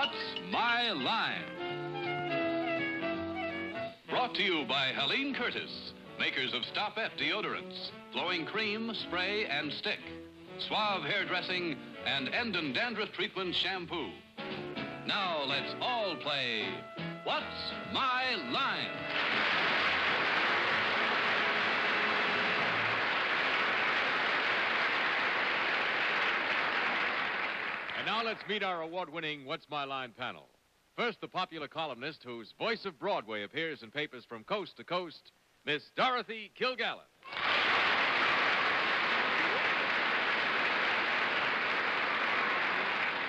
What's My Line? Brought to you by Helene Curtis, makers of Stopette deodorants, flowing cream, spray, and stick, Suave hairdressing, and End and Dandruff Treatment shampoo. Now let's all play What's My Line? And now let's meet our award-winning What's My Line panel. First, the popular columnist whose voice of Broadway appears in papers from coast to coast, Miss Dorothy Kilgallen.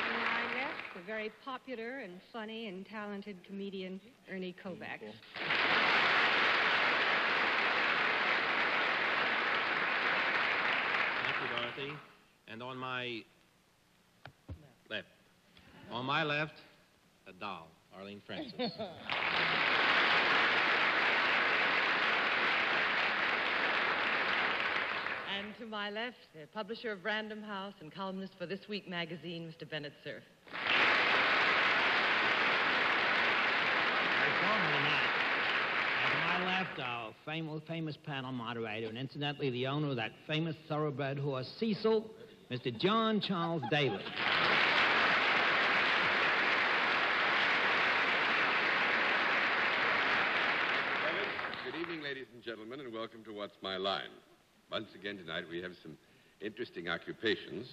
On my left, the very popular and funny and talented comedian, Ernie Kovacs. Thank you, Dorothy. And on my left. On my left, a doll, Arlene Francis. And to my left, the publisher of Random House and columnist for This Week magazine, Mr. Bennett Cerf. Very formal tonight. And to my left, our famous panel moderator, and incidentally, the owner of that famous thoroughbred horse, Cecil, Mr. John Charles Daly. Good evening, ladies and gentlemen, and welcome to What's My Line. Once again tonight, we have some interesting occupations,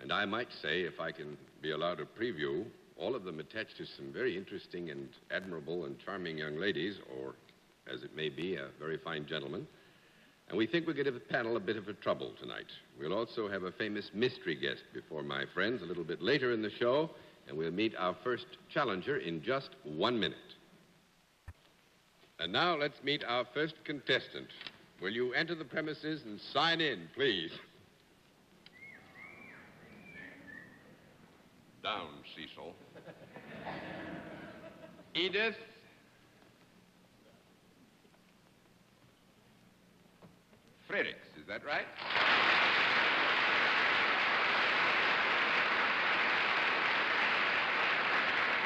and I might say, if I can be allowed a preview, all of them attached to some very interesting and admirable and charming young ladies, or, as it may be, a very fine gentleman. And we think we're going to give the panel a bit of a trouble tonight. We'll also have a famous mystery guest before my friends a little bit later in the show, and we'll meet our first challenger in just 1 minute. And now let's meet our first contestant. Will you enter the premises and sign in, please? Down, Cecil. Edith. Fredericks, is that right?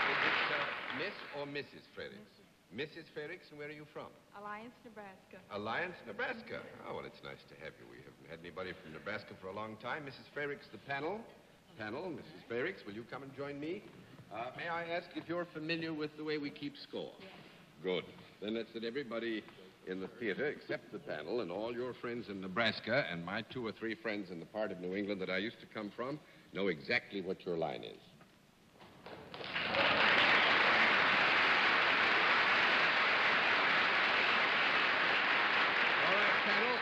Is it Miss or Mrs. Fredericks? Mrs. Fredericks, and where are you from? Alliance, Nebraska. Alliance, Nebraska. Oh, well, it's nice to have you. We haven't had anybody from Nebraska for a long time. Mrs. Fredericks, the panel. Mrs. Fredericks, will you come and join me? May I ask if you're familiar with the way we keep score? Yes. Good. Then let's let everybody in the theater, except the panel, and all your friends in Nebraska, and my 2 or 3 friends in the part of New England that I used to come from, know exactly what your line is.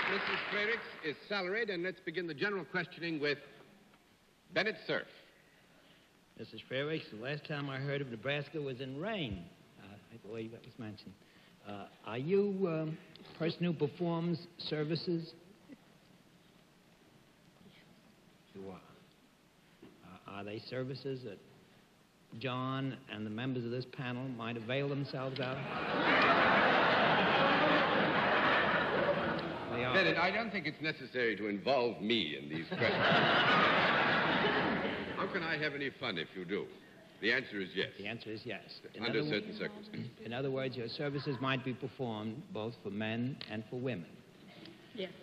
Mrs. Fredericks is salaried, and let's begin the general questioning with Bennett Cerf. Mrs. Fredericks, the last time I heard of Nebraska was in rain. I believe that was mentioned. Are you a person who performs services? You are. Are they services that John and the members of this panel might avail themselves of? Bennett, I don't think it's necessary to involve me in these questions. How can I have any fun if you do? The answer is yes. The answer is yes. Under certain circumstances. In other words, your services might be performed both for men and for women. Yes.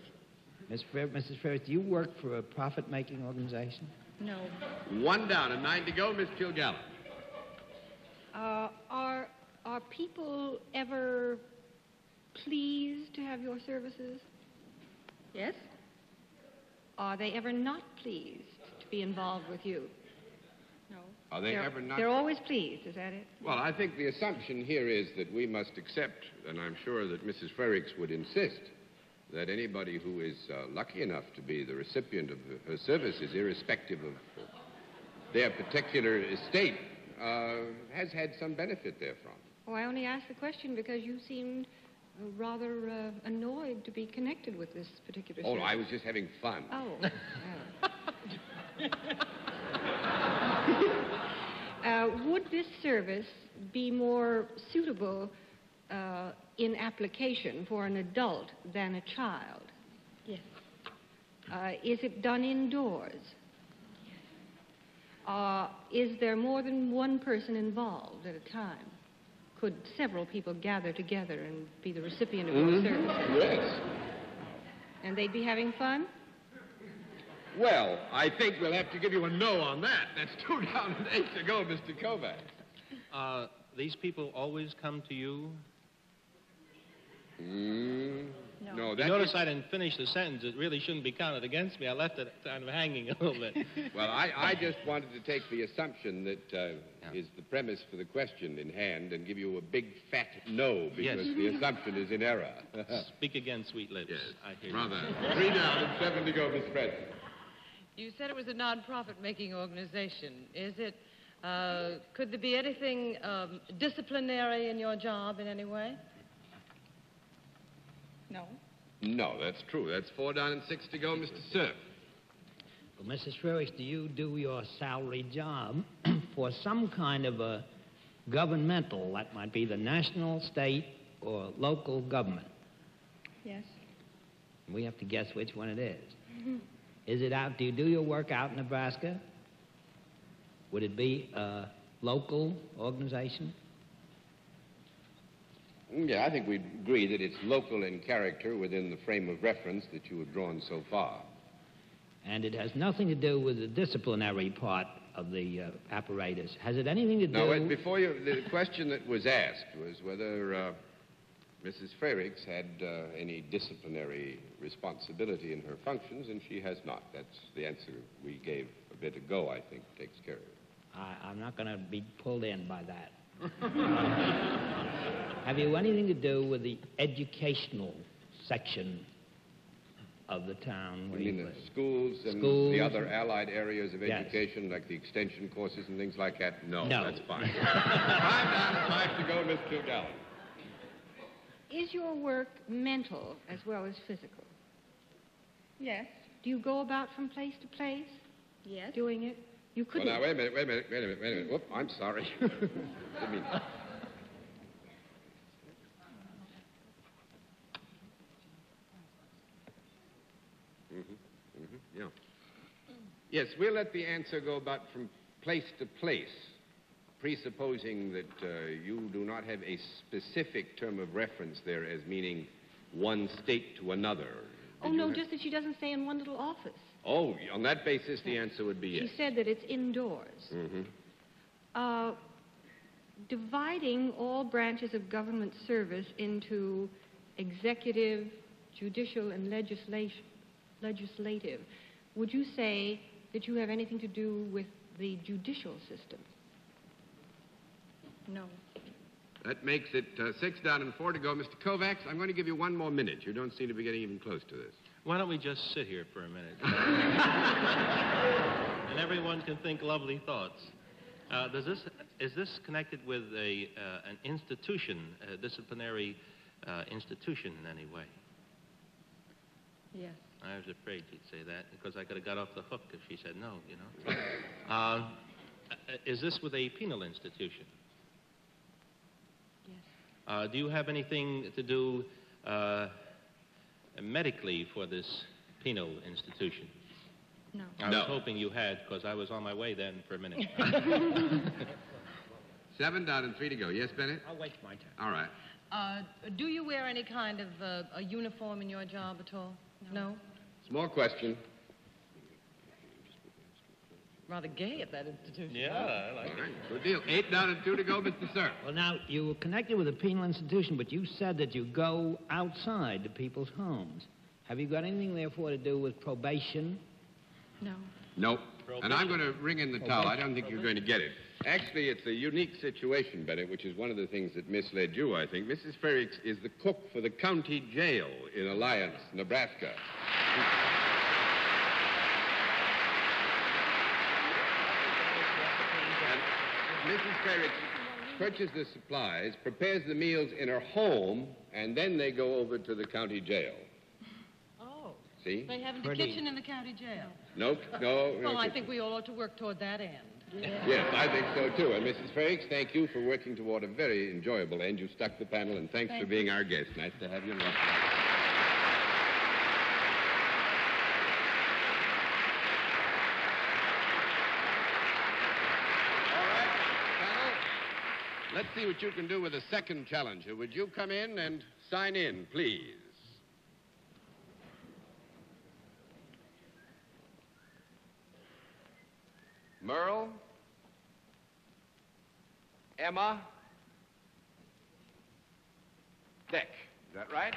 Mrs. Ferris, do you work for a profit-making organization? No. 1 down and 9 to go, Miss Kilgallen. Are people ever pleased to have your services? Yes? Are they ever not pleased to be involved with you? No. Are they ever not? They're always pleased, is that it? Well, I think the assumption here is that we must accept, and I'm sure that Mrs. Fredericks would insist, that anybody who is lucky enough to be the recipient of her services, irrespective of their particular estate, has had some benefit therefrom. Oh, I only asked the question because you seemed rather annoyed to be connected with this particular Oh, service. no, I was just having fun. Oh. Would this service be more suitable in application for an adult than a child? Yes. Is it done indoors? Is there more than one person involved at a time? Could several people gather together and be the recipient of your services? Yes. And they'd be having fun? Well, I think we'll have to give you a no on that. That's 2 down and 8 to go, Mr. Kovacs. These people always come to you? No, You notice I didn't finish the sentence. It really shouldn't be counted against me. I left it kind of hanging a little bit. Well, I just wanted to take the assumption that is the premise for the question in hand and give you a big fat no because Yes. the assumption is in error. Speak again, sweet lips. Yes, I hear rather. 3 down and 7 to go, Miss President. You said it was a non-profit-making organization. Is it, could there be anything disciplinary in your job in any way? No. No, that's true. That's 4 down and 6 to go, Mr. Cerf. Well, Mrs. Frerichs, do you do your salary job for some kind of a governmental, that might be the national, state, or local government? Yes. We have to guess which one it is. Is it out, do you do your work out in Nebraska? Would it be a local organization? Yeah, I think we'd agree that it's local in character within the frame of reference that you have drawn so far. And it has nothing to do with the disciplinary part of the apparatus. Has it anything to do... Now, wait, before you, the question that was asked was whether Mrs. Frerichs had any disciplinary responsibility in her functions, and she has not. That's the answer we gave a bit ago, I think, takes care of it. I'm not going to be pulled in by that. Have you anything to do with the educational section of the town where You mean you the live? schools and Schools the other allied areas of Yes. education, like the extension courses and things like that? No, No. that's fine. 5 down and 5 to go, Miss Kilgallen. Is your work mental as well as physical? Yes. Do you go about from place to place Yes. doing it? You Well, couldn't... now, wait a minute. Whoop, I'm sorry. Didn't mean that. Yeah. Yes, we'll let the answer go about from place to place, presupposing that you do not have a specific term of reference there as meaning one state to another. Oh, Did you no, have- just that she doesn't stay in one little office. Oh, on that basis, the answer would be yes. She said that it's indoors. Mm-hmm. Dividing all branches of government service into executive, judicial, and legislative, would you say that you have anything to do with the judicial system? No. That makes it 6 down and 4 to go. Mr. Kovacs, I'm going to give you 1 more minute. You don't seem to be getting even close to this. Why don't we just sit here for a minute? And everyone can think lovely thoughts. Is this connected with an institution, a disciplinary institution in any way? Yes. I was afraid you'd say that because I could have got off the hook if she said no, you know. Is this with a penal institution? Yes. Do you have anything to do medically for this penal institution? No. I No. was hoping you had because I was on my way then for a minute. 7 down and 3 to go. Yes, Bennett? I'll wait my turn. All right. Do you wear any kind of a uniform in your job at all? No? Small question. Rather gay at that institution. Yeah, I like All right. Good deal. 8 down and 2 to go, Mr. Sir. Well, now, you were connected with a penal institution, but you said that you go outside to people's homes. Have you got anything, therefore, to do with probation? No. Nope. And I'm going to ring in the towel. I don't think you're going to get it. Actually, it's a unique situation, Bennett, which is one of the things that misled you, I think. Mrs. Frerichs is the cook for the county jail in Alliance, Nebraska. And Mrs. Frerichs purchases the supplies, prepares the meals in her home, and then they go over to the county jail. Oh. See? They have a Pretty. kitchen in the county jail. Nope, no. Well, I kitchen. think we all ought to work toward that end. Yes, I think so, too. And Mrs. Frerichs, thank you for working toward a very enjoyable end. You stuck the panel, and thanks for being our guest. Nice to have you. Let's see what you can do with the second challenger. Would you come in and sign in, please? Merle? Emma? Deck. Is that right?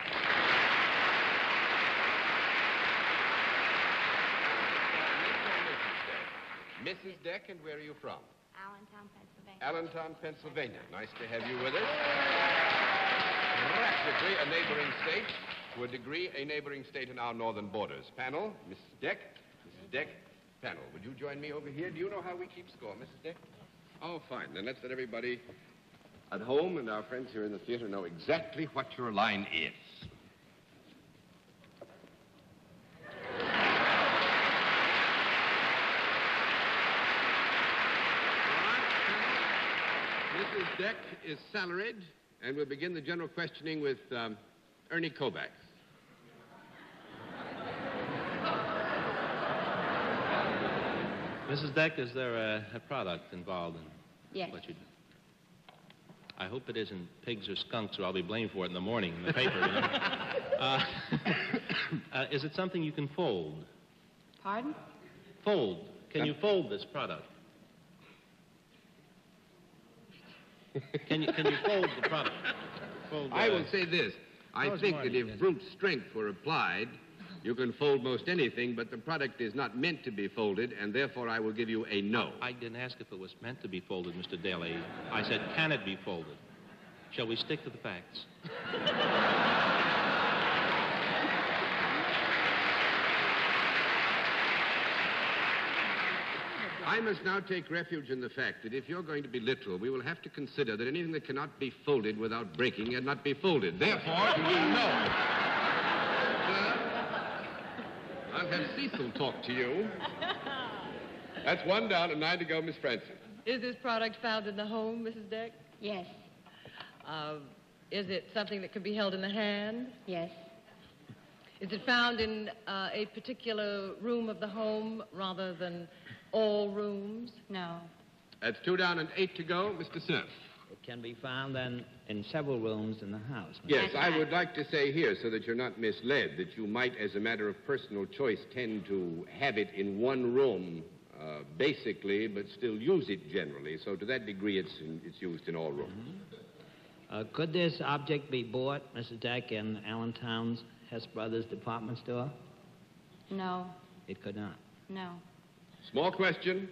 Mrs. Deck, and where are you from? Allentown, Pennsylvania. Allentown, Pennsylvania. Nice to have you with us. Practically a neighboring state, to a degree, a neighboring state in our northern borders. Panel, Mrs. Deck, panel. Would you join me over here? Do you know how we keep score, Mrs. Deck? Oh, fine. Then let's let everybody at home and our friends here in the theater know exactly what your line is. Mrs. Deck is salaried, and we'll begin the general questioning with Ernie Kovacs. Mrs. Deck, is there a product involved in Yes. what you do? I hope it isn't pigs or skunks, or I'll be blamed for it in the morning in the paper. You know? Is it something you can fold? Pardon? Fold. Can you fold this product? Can you fold the product? Fold, I will say this. I how's think Marty, that if yes? brute strength were applied, you can fold most anything, but the product is not meant to be folded, and therefore I will give you a no. I didn't ask if it was meant to be folded, Mr. Daly. I said, can it be folded? Shall we stick to the facts? I must now take refuge in the fact that if you're going to be literal, we will have to consider that anything that cannot be folded without breaking cannot be folded. Therefore, you will know. Sir, I'll have Cecil talk to you. That's 1 down and 9 to go, Miss Francis. Is this product found in the home, Mrs. Deck? Yes. Is it something that can be held in the hand? Yes. Is it found in a particular room of the home rather than all rooms? No. That's 2 down and 8 to go, Mr. Cerf. It can be found then in several rooms in the house. Yes, I would like to say here, so that you're not misled, that you might, as a matter of personal choice, tend to have it in one room, basically, but still use it generally. So to that degree, it's used in all rooms. Mm-hmm. Could this object be bought, Mrs. Deck, in Allentown's Hess Brothers department store? No. It could not. No. Small question.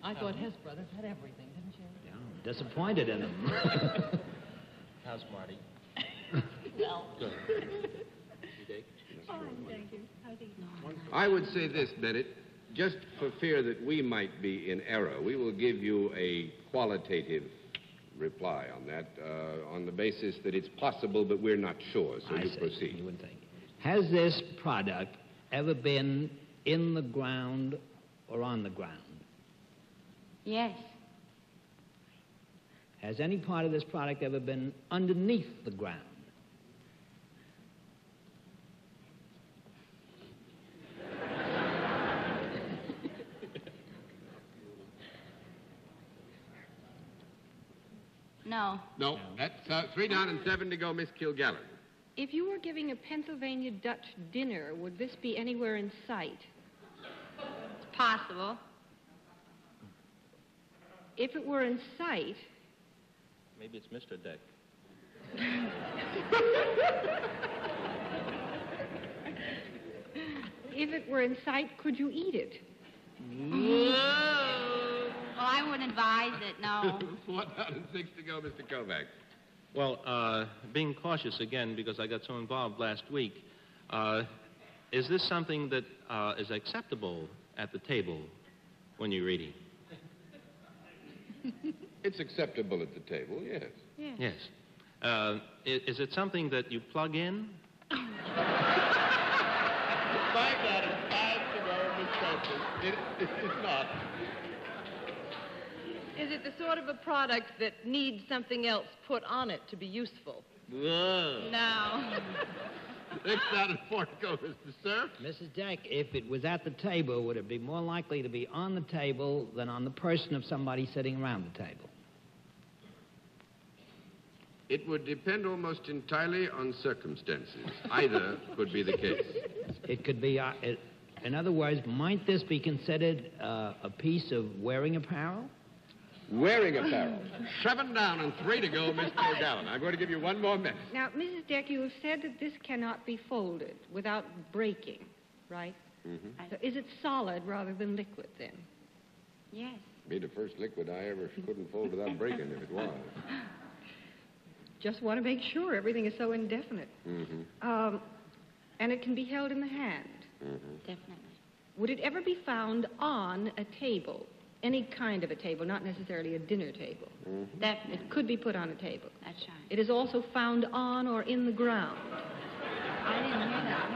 I thought Hess Brothers had everything, didn't you? Yeah, I'm disappointed in them. How's Marty? Well. Good. You dig? Fine, thank you. How's he? I would say this, Bennett. Just for fear that we might be in error, we will give you a qualitative reply on that, on the basis that it's possible, but we're not sure, so you proceed. You would think. Has this product ever been in the ground or on the ground? Yes. Has any part of this product ever been underneath the ground? No. No, that's 3 down and 7 to go, Miss Kilgallen. If you were giving a Pennsylvania Dutch dinner, would this be anywhere in sight? It's possible. If it were in sight, Maybe it's Mr. Deck. if it were in sight, could you eat it? Whoa. Oh, I wouldn't advise it, no. 4 down and 6 to go, Mr. Kovacs. Well, being cautious again because I got so involved last week, is this something that is acceptable at the table when you're eating? It's acceptable at the table, yes. Yes. Is it something that you plug in? 5 down and 5 to go, Miss Francis. It's not. Is it the sort of a product that needs something else put on it to be useful? No. 6 down and 4 to go, Mr. Cerf. Mrs. Deck, if it was at the table, would it be more likely to be on the table than on the person of somebody sitting around the table? It would depend almost entirely on circumstances. Either could be the case. It could be, in other words, might this be considered a piece of wearing apparel? Wearing apparel. 7 down and 3 to go, Miss Kilgallen. I'm going to give you one more minute. Now, Mrs. Deck, you have said that this cannot be folded without breaking, right? Mm-hmm. So is it solid rather than liquid, then? Yes. Be the first liquid I ever couldn't fold without breaking if it was. Just want to make sure. Everything is so indefinite. Mm-hmm. And it can be held in the hand. Mm-hmm. Definitely. Would it ever be found on a table? Any kind of a table, not necessarily a dinner table. Mm-hmm. Definitely. It could be put on a table. That's right. It is also found on or in the ground. I didn't hear that.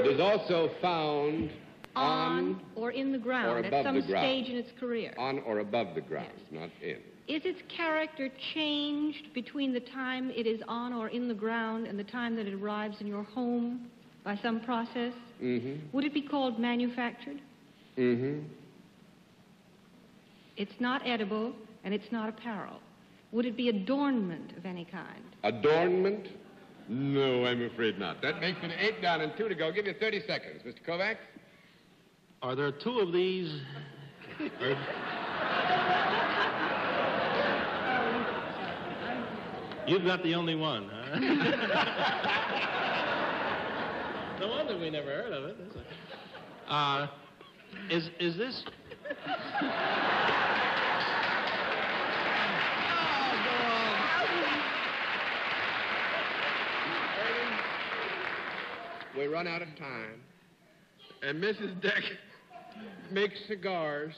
It is also found on or in the ground or at above some the ground. stage in its career. On or above the ground, not in. Is its character changed between the time it is on or in the ground and the time that it arrives in your home by some process? Mm-hmm. Would it be called manufactured? Mm-hmm. It's not edible and it's not apparel. Would it be adornment of any kind? Adornment? No, I'm afraid not. That makes it 8 down and 2 to go. Give you 30 seconds. Mr. Kovacs? Are there 2 of these? You've got the only one, huh? No wonder we never heard of it. Is this... We run out of time. And Mrs. Deck makes cigars.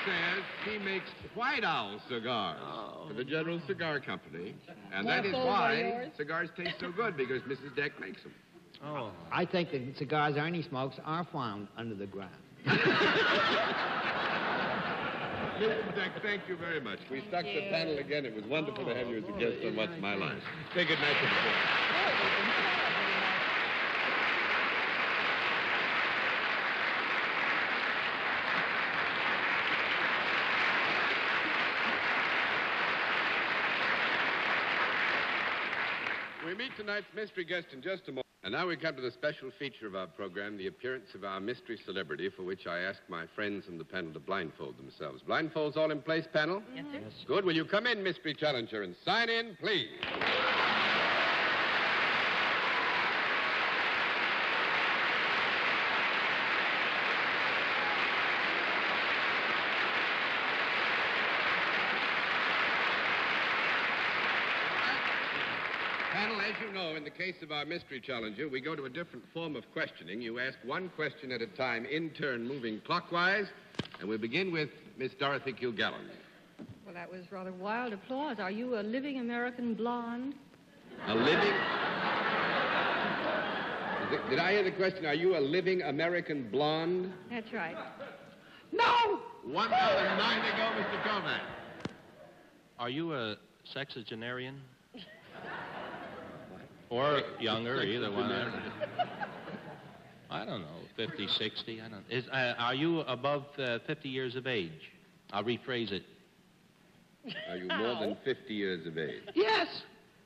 Says he makes White Owl cigars for the General Cigar Company. And that is why cigars taste so good, because Mrs. Deck makes them. Oh. I think the cigars Ernie smokes are found under the ground. Mrs. Deck, thank you very much. We stuck the panel again. It was wonderful to have you as a guest on What's My Line. Say good night to the boys. We meet tonight's mystery guest in just a moment. And now we come to the special feature of our program, the appearance of our mystery celebrity, for which I ask my friends on the panel to blindfold themselves. Blindfolds all in place, panel? Yes, sir. Yes. Good. Will you come in, mystery challenger, and sign in, please? Panel, as you know, in the case of our mystery challenger, we go to a different form of questioning. You ask one question at a time, in turn, moving clockwise. And we begin with Miss Dorothy Kilgallen. Well, that was rather wild applause. Are you a living American blonde? A living... Did I hear the question? Are you a living American blonde? That's right. No! 1 down and 9 to go, Mr. Kovacs. Are you a sexagenarian? Or younger, either one. I don't know, 50, 60, I don't know. Are you above 50 years of age? I'll rephrase it. Are you more than 50 years of age? Yes.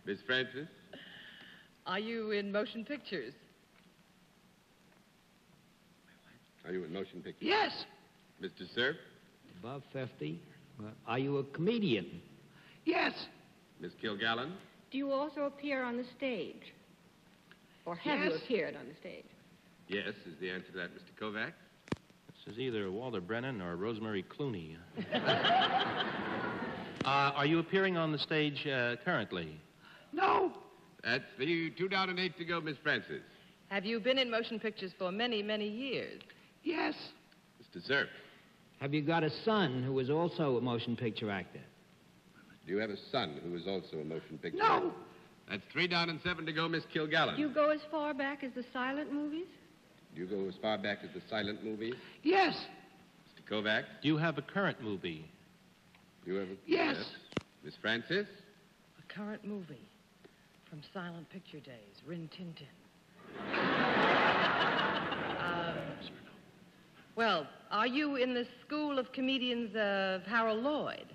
Miss Francis? Are you in motion pictures? Are you in motion pictures? Yes. Mr. Cerf? Above 50. Are you a comedian? Yes. Miss Kilgallen? Do you also appear on the stage? Or have you appeared on the stage? Yes, is the answer to that, Mr. Kovacs. This is either Walter Brennan or Rosemary Clooney. Are you appearing on the stage currently? No. That's for you. 2 down and 8 to go, Miss Francis. Have you been in motion pictures for many, many years? Yes. Mr. Cerf? Have you got a son who is also a motion picture actor? Do you have a son who is also a motion picture actor? That's 3 down and 7 to go, Miss Kilgallen. Do you go as far back as the silent movies? Do you go as far back as the silent movies? Yes. Mr. Kovacs? Do you have a current movie? You have a... Yes. Miss Francis? A current movie from silent picture days, Rin Tin Tin. Well, are you in the school of comedians of Harold Lloyd?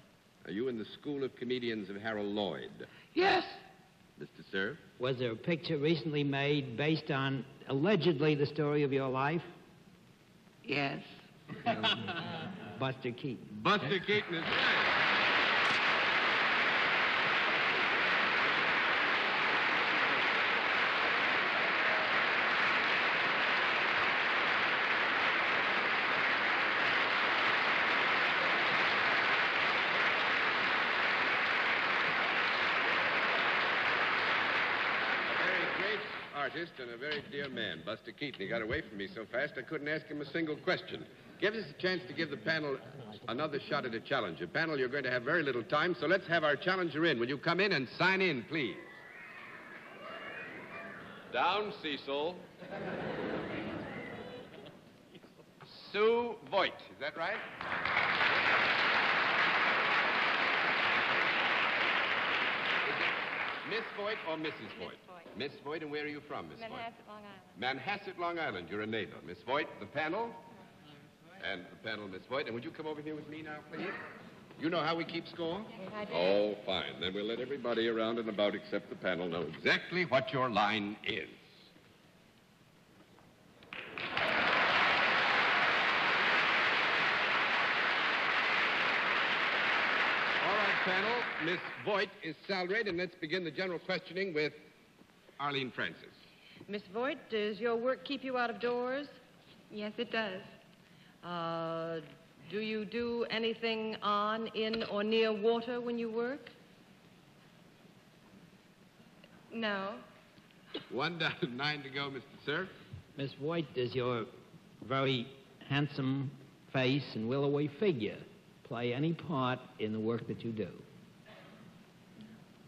Are you in the school of comedians of Harold Lloyd? Yes. Mr. Cerf? Was there a picture recently made based on allegedly the story of your life? Yes. Buster Keaton. Buster Keaton is right. Artist and a very dear man, Buster Keaton. He got away from me so fast I couldn't ask him a single question. Give us a chance to give the panel another shot at a challenger. Panel, you're going to have very little time, so let's have our challenger in. Will you come in and sign in, please? Down, Cecil. Sue Voigt. Is that right? Miss Voigt or Mrs. Voigt? Miss Voigt, and where are you from, Miss Voigt? Manhasset, Long Island. Manhasset, Long Island. You're a neighbor. Miss Voigt, the panel. And the panel, Miss Voigt. And would you come over here with me now, please? You know how we keep score? Yes, I do. Oh, fine. Then we'll let everybody around and about except the panel know exactly what your line is. All right, panel. Miss Voigt is salaried, and let's begin the general questioning with Arlene Francis. Miss Voigt, does your work keep you out of doors? Yes, it does. Do you do anything on, in, or near water when you work? No. 1 down, 9 to go, Mr. Cerf. Miss Voigt, does your very handsome face and willowy figure play any part in the work that you do?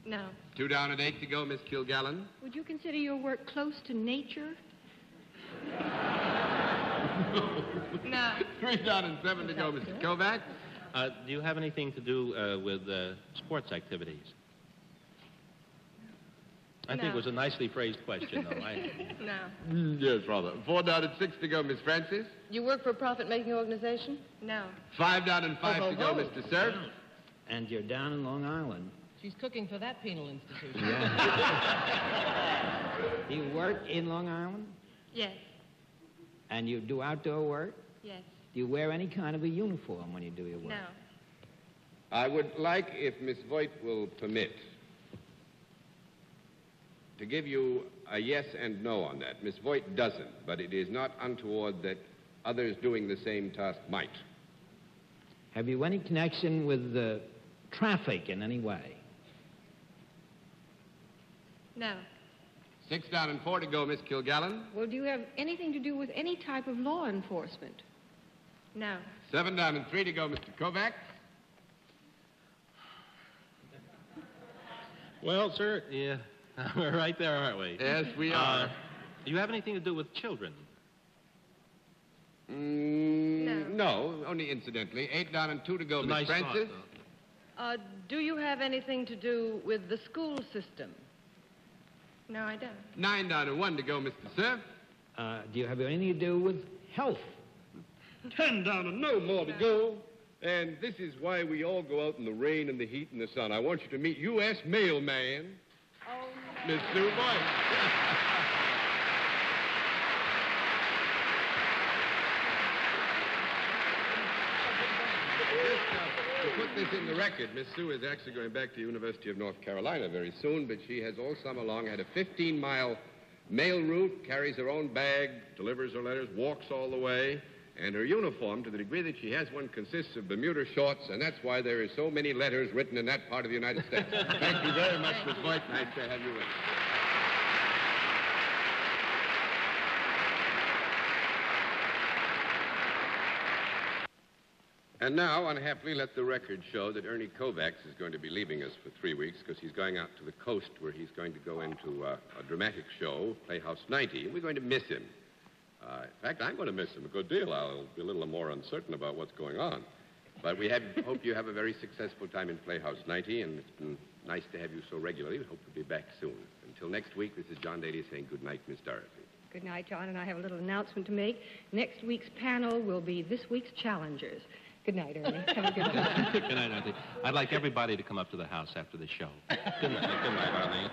No. 2 down and 8 to go, Miss Kilgallen. Would you consider your work close to nature? No. 3 down and 7 to go, Mr. Kovacs. Do you have anything to do with sports activities? I think it was a nicely phrased question, though. No. Yes, rather. 4 down and 6 to go, Miss Francis. You work for a profit-making organization? No. 5 down and 5 to go, Mr. Cerf. And you're down in Long Island. She's cooking for that penal institution. Do you work in Long Island? Yes. And you do outdoor work? Yes. Do you wear any kind of a uniform when you do your work? No. I would like, if Miss Voigt will permit, to give you a yes and no on that. Miss Voigt doesn't, but it is not untoward that others doing the same task might. Have you any connection with the traffic in any way? No. 6 down and 4 to go, Miss Kilgallen. Well, do you have anything to do with any type of law enforcement? No. 7 down and 3 to go, Mr. Kovacs. Well, sir, yeah, we're right there, aren't we? Yes, we are. Do you have anything to do with children? No, only incidentally. 8 down and 2 to go, Miss Nice Francis. thought, Do you have anything to do with the school system? No, I don't. 9 down and 1 to go, Mr. Cerf. Do you have anything to do with health? 10 down and no more to go. And this is why we all go out in the rain and the heat and the sun. I want you to meet U.S. mailman, Miss Sue Voigt. To put this in the record, Miss Sue is actually going back to the University of North Carolina very soon, but she has all summer long had a 15-mile mail route, carries her own bag, delivers her letters, walks all the way, and her uniform, to the degree that she has one, consists of Bermuda shorts, and that's why there is so many letters written in that part of the United States. Thank you very much, Miss Voigt. Nice to have you with us. And now, unhappily, let the record show that Ernie Kovacs is going to be leaving us for 3 weeks because he's going out to the coast where he's going to go into a dramatic show, Playhouse 90, and we're going to miss him. In fact, I'm going to miss him a good deal. I'll be a little more uncertain about what's going on. But hope you have a very successful time in Playhouse 90, and it's been nice to have you so regularly. We hope to be back soon. Until next week, this is John Daly saying good night, Miss Dorothy. Good night, John, and I have a little announcement to make. Next week's panel will be this week's challengers. Good night, Ernie. Have a good night. Good night, Auntie. I'd like everybody to come up to the house after the show. Good night. Good night, Arlene.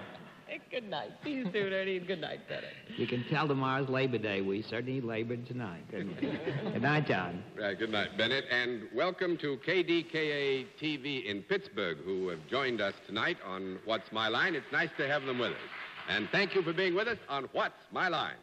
Good night. See you soon, Ernie. Good night, Bennett. You can tell tomorrow's Labor Day. We certainly labored tonight. Good night, John. Good night, Bennett, and welcome to KDKA TV in Pittsburgh, who have joined us tonight on What's My Line. It's nice to have them with us. And thank you for being with us on What's My Line.